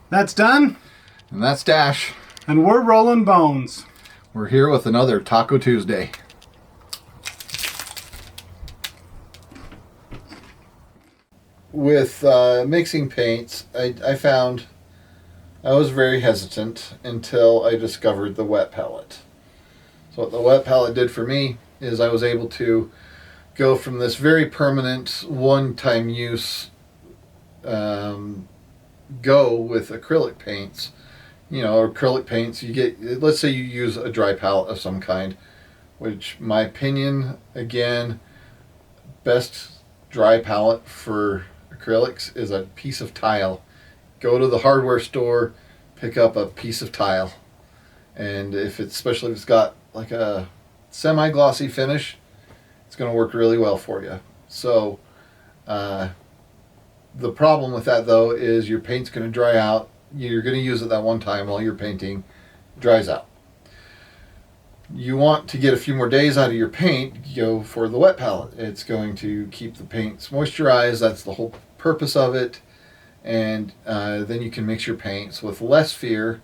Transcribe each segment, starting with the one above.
That's done. And that's Dash. And we're rolling bones. We're here with another Talko Tuesday. With mixing paints, I found I was very hesitant until I discovered the wet palette. So what the wet palette did for me is I was able to go from this very permanent one-time use go with acrylic paints. You know, acrylic paints, you get, let's say you use a dry palette of some kind, which my opinion, again, best dry palette for acrylics is a piece of tile. Go to the hardware store, pick up a piece of tile, and especially if it's got like a semi-glossy finish, it's going to work really well for you. So the problem with that though is your paint's going to dry out. You're going to use it that one time while you're painting, it dries out. You want to get a few more days out of your paint, go for the wet palette. It's going to keep the paints moisturized. That's the whole purpose of it. And then you can mix your paints with less fear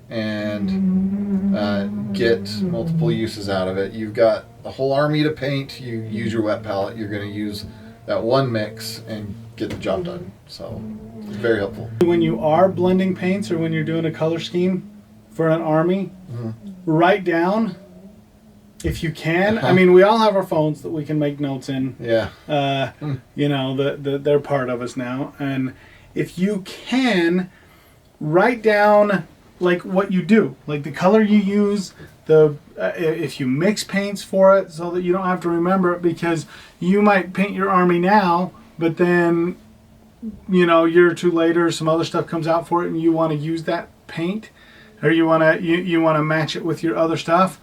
and get multiple uses out of it. You've got a whole army to paint. You use your wet palette. You're going to use that one mix and get the job done. So it's very helpful. When you are blending paints or when you're doing a color scheme for an army, write down, if you can. I mean, we all have our phones that we can make notes in. Yeah. You know, they're part of us now. And if you can, write down like what you do, like the color you use, if you mix paints for it, so that you don't have to remember it, because you might paint your army now, but then, you know, a year or two later, some other stuff comes out for it, and you want to use that paint, or you want to match it with your other stuff.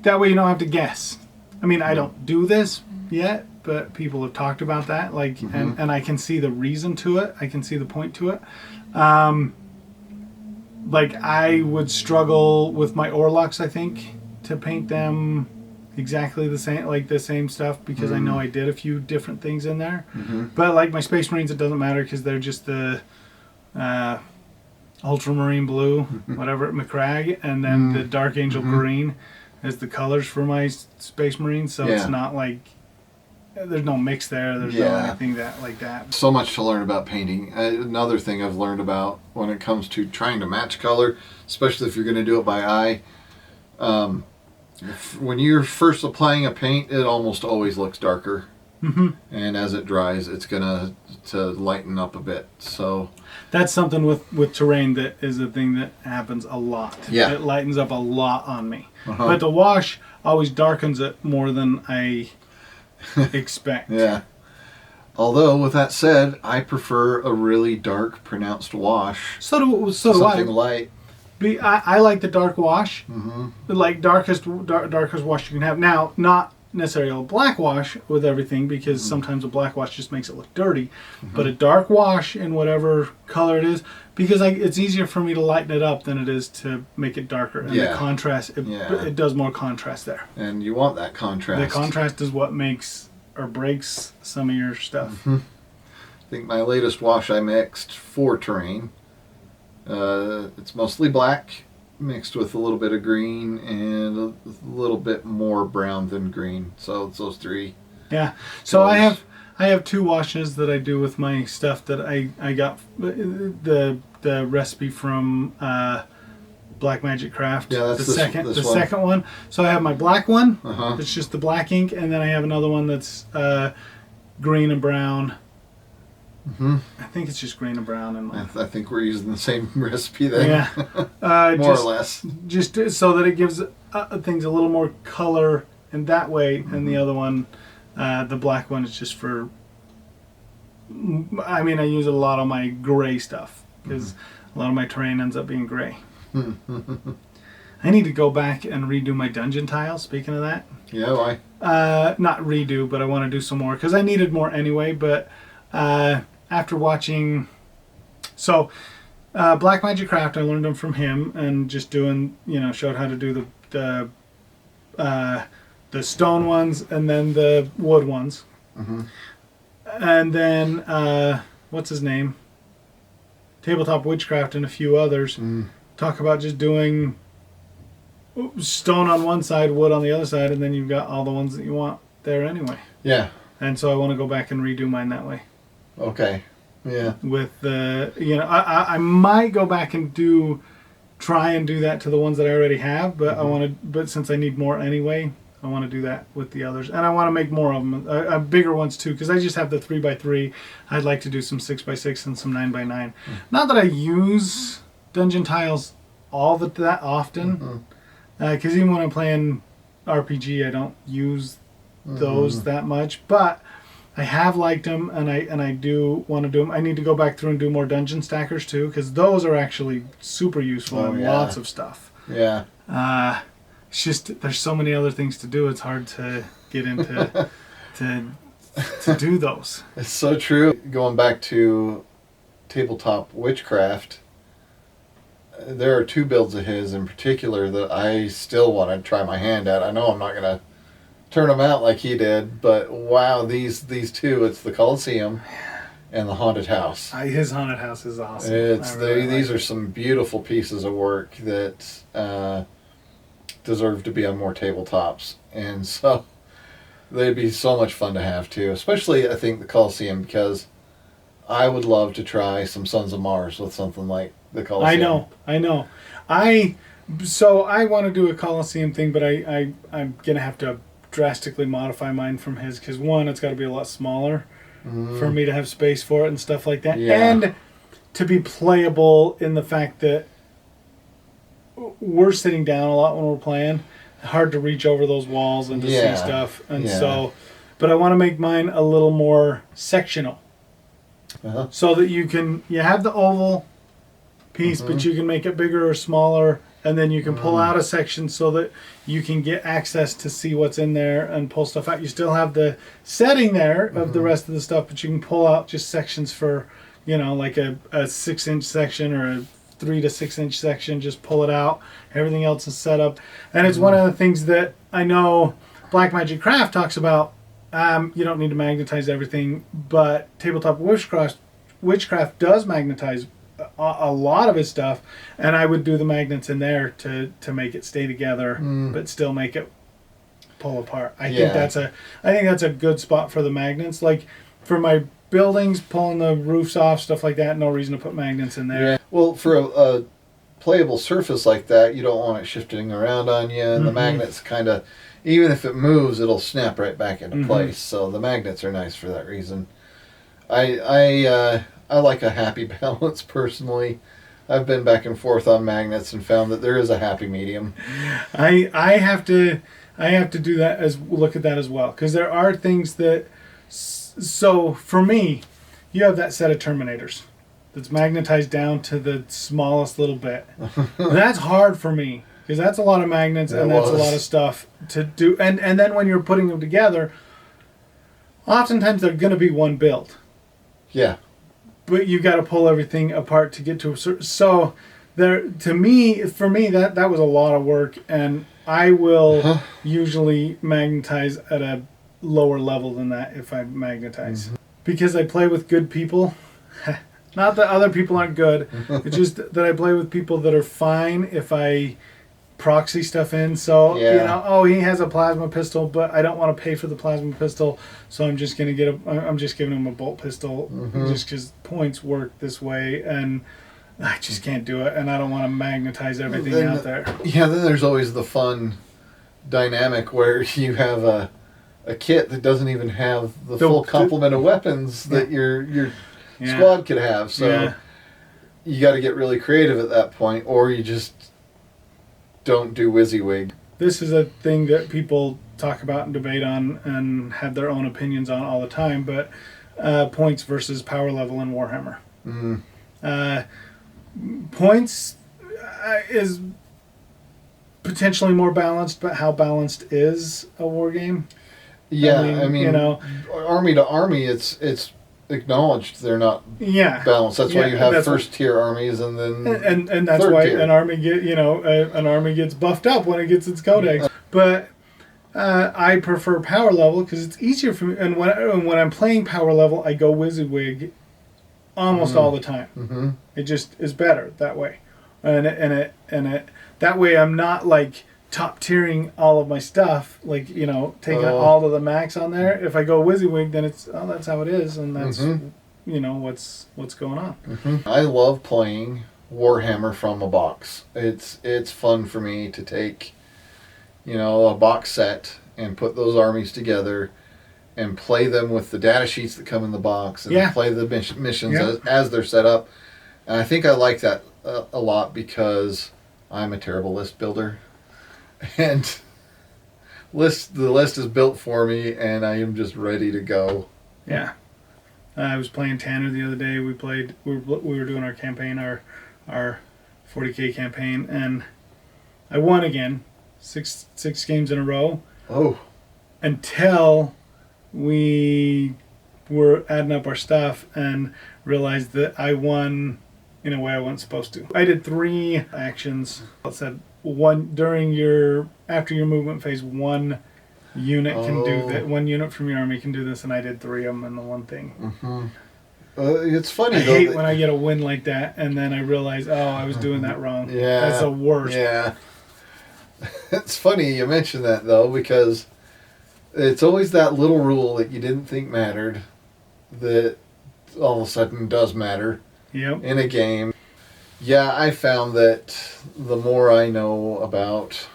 That way, you don't have to guess. I mean, I don't do this yet, but people have talked about that, like, and I can see the reason to it. I can see the point to it. Like, I would struggle with my Orlocks, I think, to paint them exactly the same, like the same stuff, because I know I did a few different things in there. But like my Space Marines, it doesn't matter because they're just the ultramarine blue, whatever, McCrag, and then the Dark Angel green as the colors for my Space Marines. So it's not like there's no mix there. There's no anything that like that. So much to learn about painting. Another thing I've learned about when it comes to trying to match color, especially if you're going to do it by eye. When you're first applying a paint, it almost always looks darker. And as it dries, it's going to lighten up a bit. So that's something with terrain that is a thing that happens a lot. Yeah. It lightens up a lot on me. But the wash always darkens it more than I expect. Yeah. Although, with that said, I prefer a really dark, pronounced wash. So do I. Something light. I like the dark wash. Like darkest wash you can have. Now, not necessarily a black wash with everything, because sometimes a black wash just makes it look dirty. But a dark wash in whatever color it is, because it's easier for me to lighten it up than it is to make it darker. And the contrast, it does more contrast there. And you want that contrast. The contrast is what makes or breaks some of your stuff. I think my latest wash I mixed for terrain. It's mostly black, mixed with a little bit of green and a little bit more brown than green. So it's those three. Yeah. So I have two washes that I do with my stuff that I got the recipe from Black Magic Craft. Yeah, that's the second one. So I have my black one. It's just the black ink, and then I have another one that's green and brown. I think it's just green and brown. And I think we're using the same recipe then. Yeah. More or less. Just so that it gives things a little more color in that way. And the other one, the black one, is just for... I mean, I use it a lot on my gray stuff, because a lot of my terrain ends up being gray. I need to go back and redo my dungeon tiles, speaking of that. Yeah, why? Not redo, but I want to do some more, because I needed more anyway, but... after watching, Black Magic Craft, I learned them from him, and just doing, showed how to do the stone ones and then the wood ones. And then, what's his name? Tabletop Witchcraft and a few others talk about just doing stone on one side, wood on the other side, and then you've got all the ones that you want there anyway. Yeah. And so I want to go back and redo mine that way. Okay. Yeah. With the, I might go back and try and do that to the ones that I already have, but but since I need more anyway, I want to do that with the others, and I want to make more of them, bigger ones too, because I just have the 3x3. I'd like to do some 6x6 and some 9x9. Not that I use dungeon tiles that often, because even when I'm playing RPG, I don't use those that much, but I have liked them, and I do want to do them. I need to go back through and do more dungeon stackers too, because those are actually super useful and lots of stuff. Yeah. It's just there's so many other things to do. It's hard to get into to do those. It's so true. Going back to Tabletop Witchcraft, there are 2 builds of his in particular that I still want to try my hand at. I know I'm not going to turn them out like he did, but wow, these 2, it's the Colosseum and the Haunted House. His Haunted House is awesome. These are some beautiful pieces of work that deserve to be on more tabletops, and so they'd be so much fun to have too, especially I think the Colosseum, because I would love to try some Sons of Mars with something like the Colosseum. I know. I want to do a Colosseum thing, but I'm gonna have to drastically modify mine from his, because one, it's got to be a lot smaller for me to have space for it and stuff like that, and to be playable in the fact that we're sitting down a lot when we're playing. Hard to reach over those walls and to see stuff, and so, but I want to make mine a little more sectional, so that you have the oval piece, but you can make it bigger or smaller, and then you can pull out a section so that you can get access to see what's in there and pull stuff out. You still have the setting there of the rest of the stuff, but you can pull out just sections for, like a 6-inch section or a 3 to 6 inch section, just pull it out. Everything else is set up. And it's one of the things that I know Black Magic Craft talks about. You don't need to magnetize everything, but Tabletop Witchcraft does magnetize a lot of his stuff, and I would do the magnets in there to make it stay together, but still make it pull apart. I think that's a good spot for the magnets. Like for my buildings, pulling the roofs off, stuff like that, no reason to put magnets in there. Yeah. Well, for a playable surface like that, you don't want it shifting around on you, and the magnets kind of, even if it moves, it'll snap right back into place. So the magnets are nice for that reason. I like a happy balance personally. I've been back and forth on magnets and found that there is a happy medium. I have to do that, look at that as well, because there are things that. So for me, you have that set of Terminators that's magnetized down to the smallest little bit. That's hard for me, because that's a lot of magnets and that's a lot of stuff to do. And then when you're putting them together, oftentimes they're going to be one build. Yeah. But you got to pull everything apart to get to a certain. So for me, that was a lot of work, and I will usually magnetize at a lower level than that if I magnetize, because I play with good people. Not that other people aren't good, it's just that I play with people that are fine if I proxy stuff in. So he has a plasma pistol, but I don't want to pay for the plasma pistol, so I'm just gonna I'm just giving him a bolt pistol, just because points work this way, and I just can't do it, and I don't want to magnetize everything out there. Yeah, then there's always the fun dynamic where you have a kit that doesn't even have the full complement of weapons that your squad could have. So you got to get really creative at that point, or you just don't do WYSIWYG. This is a thing that people talk about and debate on and have their own opinions on all the time, but points versus power level in Warhammer. Points is potentially more balanced, but how balanced is a war game? Yeah, I mean army to army, it's acknowledged they're not balanced. That's why you have first tier armies, and then and that's why tier. An army gets buffed up when it gets its codex. But I prefer power level because it's easier for me. And when I'm playing power level, I go WYSIWYG almost all the time. Mm-hmm. It just is better that way, and it that way I'm not like top tiering all of my stuff, like, you know, taking all of the max on there. If I go WYSIWYG, then it's that's how it is, and that's you know what's going on. I love playing Warhammer from a box. It's fun for me to take, you know, a box set and put those armies together and play them with the data sheets that come in the box and play the missions as they're set up. And I think I like that a lot because I'm a terrible list builder. And the list is built for me and I am just ready to go. Yeah. I was playing Tanner the other day. We were doing our campaign, our 40K campaign, and I won again. Six games in a row. Oh. Until we were adding up our stuff and realized that I won in a way I wasn't supposed to. I did 3 actions. It said after your movement phase, 1 unit can do that. 1 unit from your army can do this, and I did 3 of them in the one thing. It's funny. I hate when I get a win like that, and then I realize, I was doing that wrong. Yeah, that's the worst. Yeah, it's funny you mention that though, because it's always that little rule that you didn't think mattered that all of a sudden does matter. Yep. In a game. Yeah, I found that the more I know about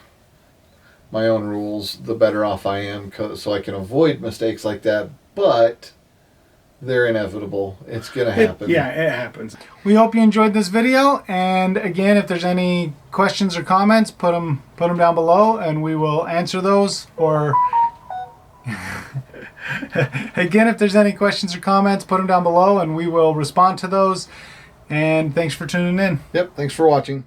my own rules, the better off I am, so I can avoid mistakes like that. But they're inevitable. It's going to happen. It happens. We hope you enjoyed this video. And again, if there's any questions or comments, put them down below, and we will answer those. Or again, if there's any questions or comments, put them down below, and we will respond to those. And thanks for tuning in. Yep. Thanks for watching.